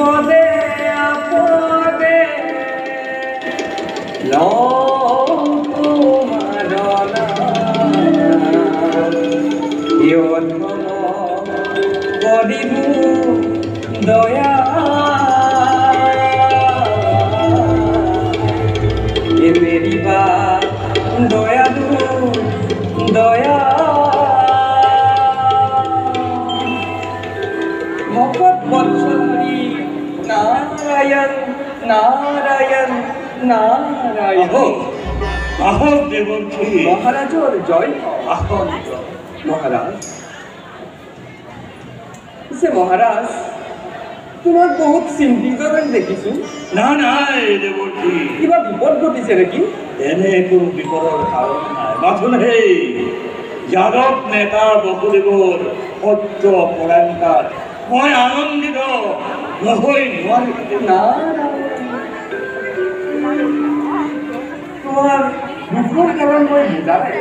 বিপদে আপদে করিবু দয়া এ মেরিবা দয়ালু দয়া ভগত বৎসলী নারায়ণ নারায়ণ নারায়ণ আহো দেবকী মহারাজর জয় মহারাজ সে মহারাজ তোমার বহুত চিন্তিত দেখিছো না না দেবকী কিবা বিপদ ঘটিছে নাকি এনে কোনো বিপদৰ কাৰণ নাই মাথোন সেই যাদৱ নেতা বসুদেৱৰ সত্য পৰায়ণতাত মই আনন্দিত নহৈ নোৱাৰি তোমাৰ দুখৰ কাৰণ মই বুজা নাই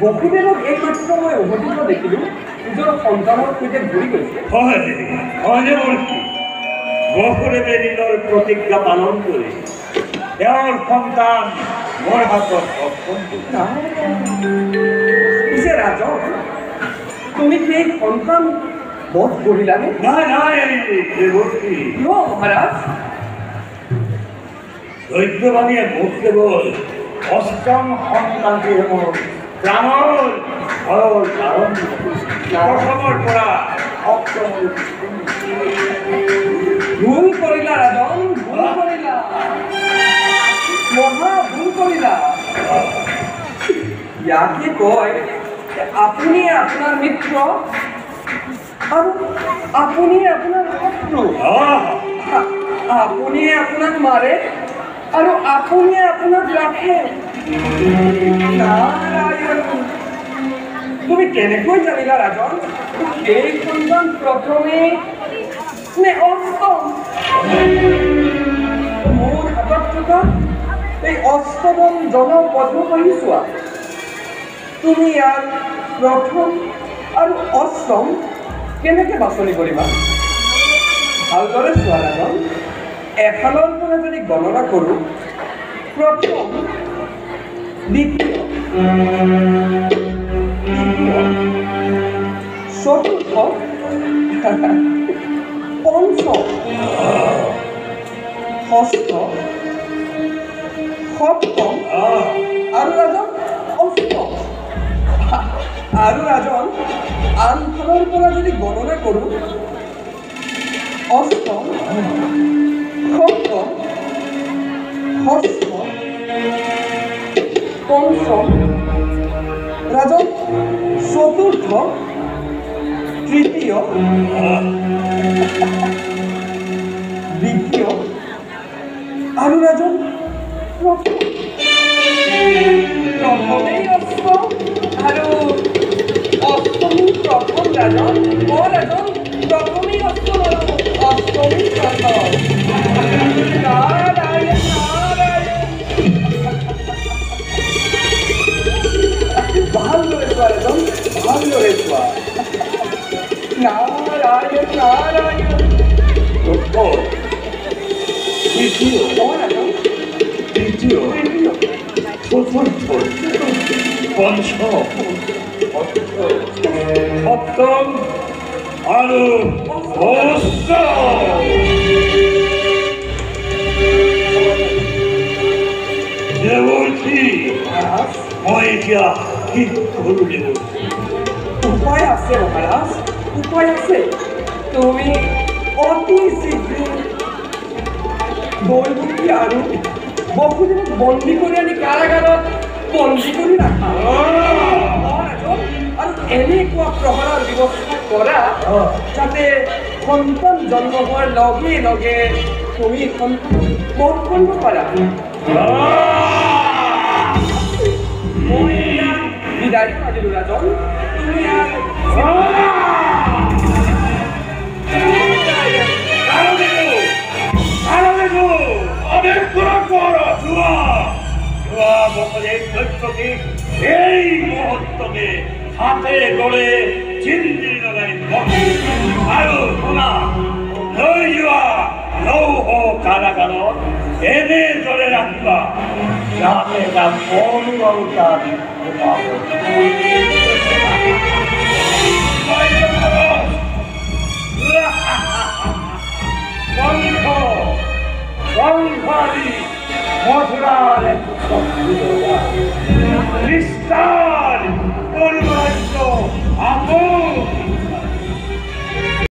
বসুদেৱক এইমাত্ৰ মই উভতিব দেখিলো নিজৰ সন্তানৰ সৈতে ঘূৰি গৈছে হয় দেৱকী বসুদেৱে নিজৰ প্ৰতিজ্ঞা পালন কৰি তেওঁৰ সন্তান মোৰ হাতত অৰ্পণ কৰিছে পিছে ৰাজক তুমি সেই সন্তান বধ কৰিলানে নাই দেৱকী কিয় মহাৰাজ দৈত্যবাণীয়ে মোক কেৱল অষ্টম সন্তানটিহে মোৰ প্ৰাণৰ ভয়ৰ কাৰণ প্ৰথমৰ পৰা অষ্টমৰ ভুল কৰিলা ৰাজন ভুল কৰিলা মহা ভুল কৰিলা ইয়াকে কয় আপুনি আপোনাৰ মিত্ৰ আৰু আপুনি আপোনাৰ শত্ৰু আপুনি আপোনাক মাৰে আৰু আপুনি আপোনাক ৰাখে নাৰায়ণ তুমি কেনেকৈ জানিলা ৰাজন এই সন্তান প্ৰথমে নে অষ্টম মোৰ হাতত থকা এই অষ্টম জনপদ পাহি চোৱা তুমি ইয়াৰ প্ৰথম আৰু অষ্টম কেনেকৈ বাছনি কৰিবা ভালদৰে চোৱা ৰাজন এফালৰ পৰা যদি গণনা কৰোঁ প্ৰথম দ্বিতীয় চতুৰ্থ পঞ্চম ষষ্ঠ সপ্তম আৰু ৰাজন অষ্টম আৰু ৰাজন আনফালৰ পৰা যদি গণনা কৰোঁ অষ্টম সপ্তম ষষ্ঠ পঞ্চম ৰাজন চতুৰ্থ তৃতীয় দ্বিতীয় আৰু ৰাজন প্ৰথমেই অষ্টম আৰু অষ্টমী প্ৰথম ৰাজন ৰাজন প্ৰথমেই অষ্টম আৰু অষ্টমী প্ৰথম নাৰায়ণ নাৰায়ণ ভালদৰে চোৱা ৰাজন ভালদৰে চোৱা নাৰায়ণ নাৰায়ণ তৃতীয় ৰাজন তৃতীয় চতুৰ্থ পঞ্চম সপ্তম আৰু অষ্টম দেৱকী মই এতিয়া কি কৰোঁ দেৱকী উপায় আছে মহাৰাজ উপায় আছে তুমি অতি শীঘ্ৰ দৈবকী আৰু বসুদেৱক বন্দী কৰি আনি কাৰাগাৰত বন্দী কৰি ৰাখা আৰু এনেকুৱা প্ৰহৰাৰ ব্যৱস্থা কৰা যাতে সন্তান জন্ম হোৱাৰ লগে লগে তুমি সন্তান বধ কৰিব পাৰা মই বিদায় মাজিলো ৰাজন তুমি এই মুহূৰ্তকে হাতে গড়ে চিন্তি লগাই আৰু শুনা লৈ যোৱা লৌহ কাৰাগাৰত এনেদৰে ৰাখিবা যাতে তাক মনোবল তাত মথুৰাৰ নিস্তাৰ